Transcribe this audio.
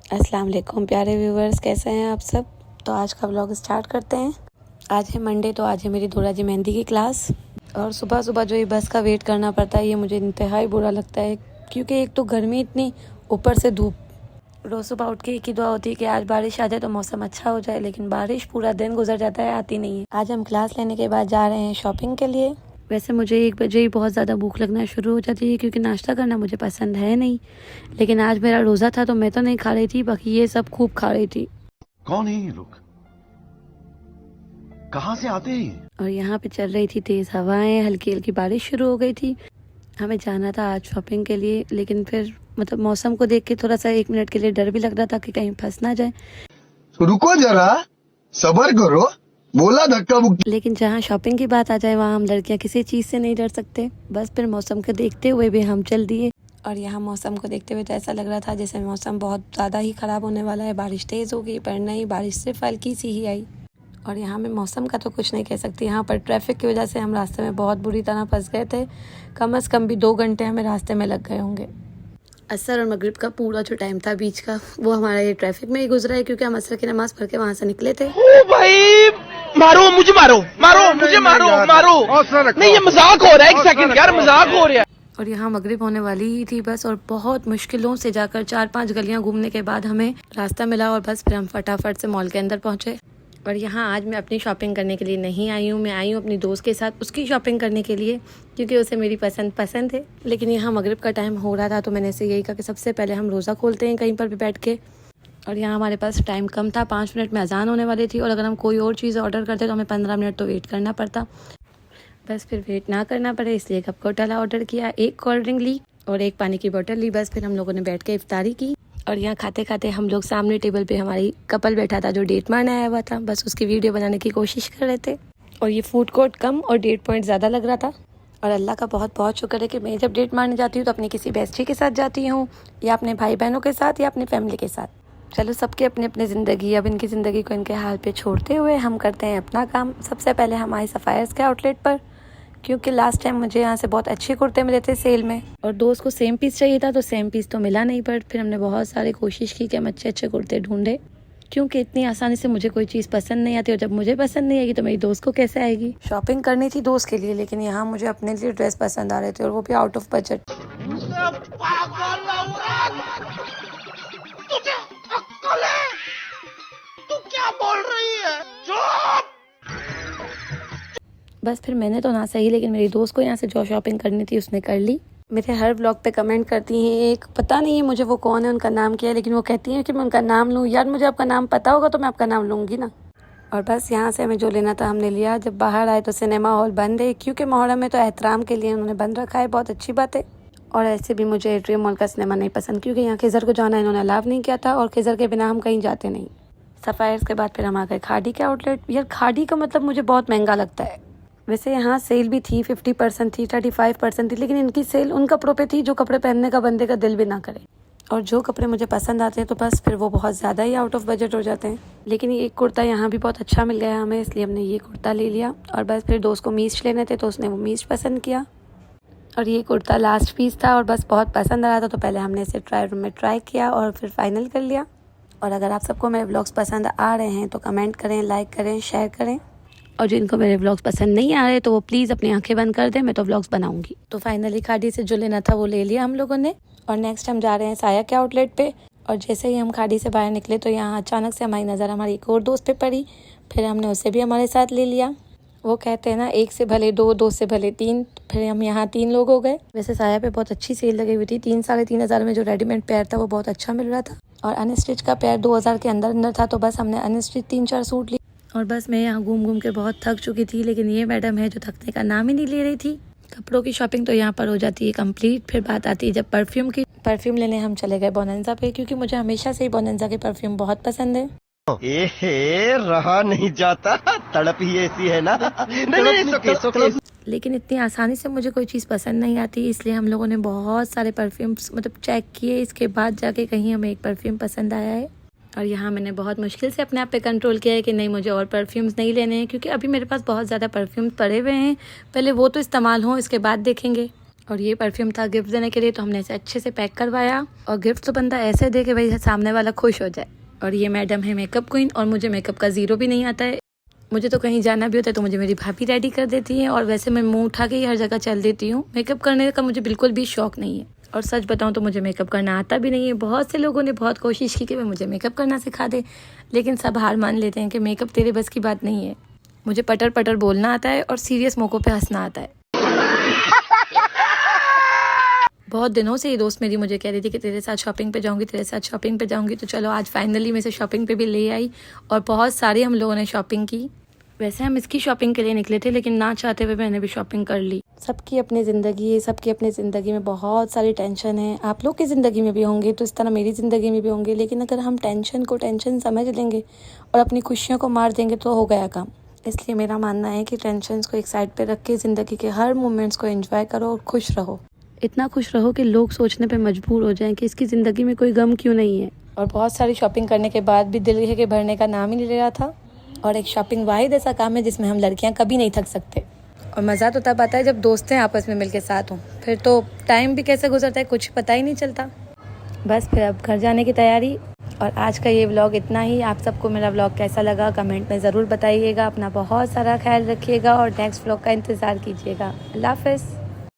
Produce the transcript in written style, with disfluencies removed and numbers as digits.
अस्सलाम वालेकुम प्यारे व्यूवर्स, कैसे हैं आप सब। तो आज का व्लॉग स्टार्ट करते हैं। आज है मंडे, तो आज है मेरी दोरा जी मेहंदी की क्लास। और सुबह सुबह जो ये बस का वेट करना पड़ता है, ये मुझे इंतहाई बुरा लगता है, क्योंकि एक तो गर्मी इतनी, ऊपर से धूप। रोज़ सुबह उठ के एक ही दुआ होती है कि आज बारिश आ जाए तो मौसम अच्छा हो जाए, लेकिन बारिश पूरा दिन गुजर जाता है, आती नहीं है। आज हम क्लास लेने के बाद जा रहे हैं शॉपिंग के लिए। वैसे मुझे 1 बजे ही बहुत ज़्यादा भूख लगना शुरू हो जाती है, क्योंकि नाश्ता करना मुझे पसंद है नहीं। लेकिन आज मेरा रोज़ा था तो मैं तो नहीं खा रही थी, बाकी ये सब खूब खा रही थी। कौन है ये लोग, कहाँ से आते हैं? और यहाँ पे चल रही थी तेज़ हवाएं, हल्की हल्की बारिश शुरू हो गई थी। हमें जाना था आज शॉपिंग के लिए, लेकिन फिर मौसम को देख के थोड़ा सा 1 मिनट के लिए डर भी लग रहा था कि कहीं फंस ना जाए। रुको जरा, सबर करो, बोला धक्का मुक्की। लेकिन जहाँ शॉपिंग की बात आ जाए, वहाँ हम लड़कियाँ किसी चीज़ से नहीं डर सकते। बस फिर मौसम को देखते हुए भी हम चल दिए। और यहाँ मौसम को देखते हुए तो ऐसा लग रहा था जैसे मौसम बहुत ज़्यादा ही ख़राब होने वाला है, बारिश तेज़ होगी, पर नहीं, बारिश सिर्फ हल्की सी ही आई। और यहाँ मैं मौसम का तो कुछ नहीं कह सकती, यहाँ पर ट्रैफिक की वजह से हम रास्ते में बहुत बुरी तरह फंस गए थे। कम से कम भी 2 घंटे हमें रास्ते में लग गए होंगे। असर और मगरिब का पूरा जो टाइम था बीच का, वो हमारा ये ट्रैफिक में ही गुजरा है, क्योंकि हम असर की नमाज़ पढ़ के वहाँ से निकले थे। ओ भाई, मारो मुझे, मुझे मारो। नहीं, ये मजाक हो रहा है, एक सेकंड यार, मजाक हो रहा है। और यहाँ मगरिब होने वाली ही थी बस, और बहुत मुश्किलों से जाकर 4-5 गलियां घूमने के बाद हमें रास्ता मिला, और बस फिर हम फटाफट से मॉल के अंदर पहुँचे। और यहाँ आज मैं अपनी शॉपिंग करने के लिए नहीं आई हूँ, मैं आई हूँ अपनी दोस्त के साथ उसकी शॉपिंग करने के लिए, क्योंकि उसे मेरी पसंद है। लेकिन यहाँ मगरिब का टाइम हो रहा था, तो मैंने इसे यही कहा कि सबसे पहले हम रोज़ा खोलते हैं कहीं पर भी बैठ के। और यहाँ हमारे पास टाइम कम था, 5 मिनट में अजान होने वाली थी, और अगर हम कोई और चीज़ ऑर्डर करते तो हमें 15 मिनट तो वेट करना पड़ता। बस फिर वेट ना करना पड़े इसलिए कप कोटला ऑर्डर किया, 1 कोल्ड ड्रिंक ली और 1 पानी की बोतल ली। बस फिर हम लोगों ने बैठ के इफ्तारी की। और यहाँ खाते खाते हम लोग सामने टेबल पे हमारी कपल बैठा था जो डेट मारने आया हुआ था, बस उसकी वीडियो बनाने की कोशिश कर रहे थे। और ये फूड कोर्ट कम और डेट पॉइंट ज़्यादा लग रहा था। और अल्लाह का बहुत बहुत शुक्र है कि मैं जब डेट मारने जाती हूँ तो अपनी किसी बेस्टी के साथ जाती हूँ, या अपने भाई बहनों के साथ, या अपनी फैमिली के साथ। चलो, सबकी अपनी अपनी ज़िंदगी, अब इनकी ज़िंदगी को इनके हाल पे छोड़ते हुए हम करते हैं अपना काम। सबसे पहले हम आए सफ़ायर्स के आउटलेट पर, क्योंकि लास्ट टाइम मुझे यहाँ से बहुत अच्छे कुर्ते मिले थे सेल में, और दोस्त को सेम पीस चाहिए था, तो सेम पीस तो मिला नहीं। पर फिर हमने बहुत सारी कोशिश की कि हम अच्छे अच्छे कुर्ते ढूंढे, क्योंकि इतनी आसानी से मुझे कोई चीज़ पसंद नहीं आती, और जब मुझे पसंद नहीं आएगी तो मेरी दोस्त को कैसे आएगी। शॉपिंग करनी थी दोस्त के लिए, लेकिन यहाँ मुझे अपने लिए ड्रेस पसंद आ रहे थे, और वो भी आउट ऑफ बजट। तू क्या बोल रही है? चुप। बस फिर मैंने तो ना सही, लेकिन मेरी दोस्त को यहाँ से जो शॉपिंग करनी थी उसने कर ली। मेरे हर ब्लॉग पे कमेंट करती हैं, एक पता नहीं है मुझे वो कौन है, उनका नाम क्या है, लेकिन वो कहती हैं कि मैं उनका नाम लूँ। यार, मुझे आपका नाम पता होगा तो मैं आपका नाम लूँगी ना। और बस यहाँ से हमें जो लेना था हमने लिया। जब बाहर आए तो सिनेमा हॉल बंद है, क्योंकि मुहर्रम में तो एहतराम के लिए उन्होंने बंद रखा है, बहुत अच्छी बात है। और ऐसे भी मुझे एट्रियम मॉल का सिनेमा नहीं पसंद, क्योंकि यहाँ खिज़र को जाना इन्होंने अलाव नहीं किया था, और खिज़र के बिना हम कहीं जाते नहीं। सफ़ायर्स के बाद फिर हम आ गए खाड़ी के आउटलेट। यार, खाड़ी का मतलब मुझे बहुत महंगा लगता है। वैसे यहाँ सेल भी थी, 50% थी, 35% थी, लेकिन इनकी सेल उन कपड़ों पे थी जो कपड़े पहनने का बंदे का दिल भी ना करे। और जो कपड़े मुझे पसंद आते हैं तो बस फिर वो बहुत ज़्यादा ही आउट ऑफ बजट हो जाते हैं। लेकिन ये एक कुर्ता यहाँ भी बहुत अच्छा मिल गया हमें, इसलिए हमने ये कुर्ता ले लिया। और बस फिर दोस्त को मीच लेने थे तो उसने वो मीच पसंद किया, और ये कुर्ता लास्ट पीस था और बस बहुत पसंद आ रहा था, तो पहले हमने इसे ट्रायल रूम में ट्राई किया और फिर फाइनल कर लिया। और अगर आप सबको मेरे व्लॉग्स पसंद आ रहे हैं तो कमेंट करें, लाइक करें, शेयर करें। और जिनको मेरे व्लॉग्स पसंद नहीं आ रहे तो वो प्लीज़ अपनी आंखें बंद कर दें, मैं तो व्लॉग्स बनाऊंगी। तो फाइनली खाड़ी से जो लेना था वो ले लिया हम लोगों ने। और नेक्स्ट हम जा रहे हैं साया के आउटलेट पे। और जैसे ही हम खाड़ी से बाहर निकले तो यहाँ अचानक से हमारी नज़र हमारी एक और दोस्त पे पड़ी। फिर हमने उसे भी हमारे साथ ले लिया। वो कहते हैं ना, 1 से भले 2, 2 से भले 3। फिर हम यहाँ 3 लोग हो गए। वैसे साया पे बहुत अच्छी सेल लगी हुई थी, 3-3.5 हज़ार में जो रेडीमेड पेयर था वो बहुत अच्छा मिल रहा था, और अनस्टिच का पेयर 2000 के अंदर था। तो बस हमने अनस्टिच 3-4 सूट लिए। और बस मैं यहाँ घूम घूम के बहुत थक चुकी थी, लेकिन ये मैडम है जो थकने का नाम ही नहीं ले रही थी। कपड़ों की शॉपिंग तो यहाँ पर हो जाती है कंप्लीट। फिर बात आती है जब परफ्यूम की। परफ्यूम लेने हम चले गए बोनांजा पे, क्योंकि मुझे हमेशा से ही बोनांजा के परफ्यूम बहुत पसंद है। रहा नहीं जाता, तड़प ही ऐसी है ना। नहीं, लेकिन इतनी आसानी से मुझे कोई चीज़ पसंद नहीं आती, इसलिए हम लोगों ने बहुत सारे परफ्यूम्स चेक किए, इसके बाद जाके कहीं हमें एक परफ्यूम पसंद आया है। और यहाँ मैंने बहुत मुश्किल से अपने आप पे कंट्रोल किया है कि नहीं, मुझे और परफ्यूम्स नहीं लेने हैं, क्योंकि अभी मेरे पास बहुत ज़्यादा परफ्यूम्स पड़े हुए हैं। पहले वो तो इस्तेमाल हों, इसके बाद देखेंगे। और ये परफ्यूम था गिफ्ट देने के लिए, तो हमने इसे अच्छे से पैक करवाया। और गिफ्ट तो बंदा ऐसे दे कि भाई सामने वाला खुश हो जाए। और ये मैडम है मेकअप क्वीन, और मुझे मेकअप का ज़ीरो भी नहीं आता है। मुझे तो कहीं जाना भी होता है तो मुझे मेरी भाभी रेडी कर देती है, और वैसे मैं मुंह उठा के ही हर जगह चल देती हूँ। मेकअप करने का मुझे बिल्कुल भी शौक नहीं है, और सच बताऊँ तो मुझे मेकअप करना आता भी नहीं है। बहुत से लोगों ने बहुत कोशिश की कि वो मुझे मेकअप करना सिखा दे, लेकिन सब हार मान लेते हैं कि मेकअप तेरे बस की बात नहीं है। मुझे पटर पटर बोलना आता है और सीरियस मौक़ों पे हंसना आता है। बहुत दिनों से ये दोस्त मेरी मुझे कह रही थी कि तेरे साथ शॉपिंग पे जाऊंगी, तेरे साथ शॉपिंग पे जाऊंगी। तो चलो आज फाइनली मैं इसे शॉपिंग पे भी ले आई, और बहुत सारी हम लोगों ने शॉपिंग की। वैसे हम इसकी शॉपिंग के लिए निकले थे, लेकिन ना चाहते हुए मैंने भी शॉपिंग कर ली। सबकी अपनी ज़िंदगी है, सबकी अपनी ज़िंदगी में बहुत सारी टेंशन है। आप लोग की ज़िंदगी में भी होंगे, तो इस तरह मेरी ज़िंदगी में भी होंगे। लेकिन अगर हम टेंशन को टेंशन समझ लेंगे और अपनी खुशियों को मार देंगे तो हो गया काम। इसलिए मेरा मानना है कि टेंशन को एक साइड पर रख के ज़िंदगी के हर मोमेंट्स को एंजॉय करो और खुश रहो। इतना खुश रहो कि लोग सोचने पे मजबूर हो जाएं कि इसकी ज़िंदगी में कोई गम क्यों नहीं है। और बहुत सारी शॉपिंग करने के बाद भी दिल के भरने का नाम ही नहीं ले रहा था। और एक शॉपिंग वाहिद ऐसा काम है जिसमें हम लड़कियां कभी नहीं थक सकते। और मज़ा तो तब आता है जब दोस्तें आपस में मिलके साथ हों, फिर तो टाइम भी कैसे गुजरता है कुछ पता ही नहीं चलता। बस फिर अब घर जाने की तैयारी। और आज का ये व्लॉग इतना ही। आप सबको मेरा व्लॉग कैसा लगा कमेंट में ज़रूर बताइएगा। अपना बहुत सारा ख्याल रखिएगा और नेक्स्ट व्लॉग का इंतज़ार कीजिएगा। अल्लाह हाफ़िज़।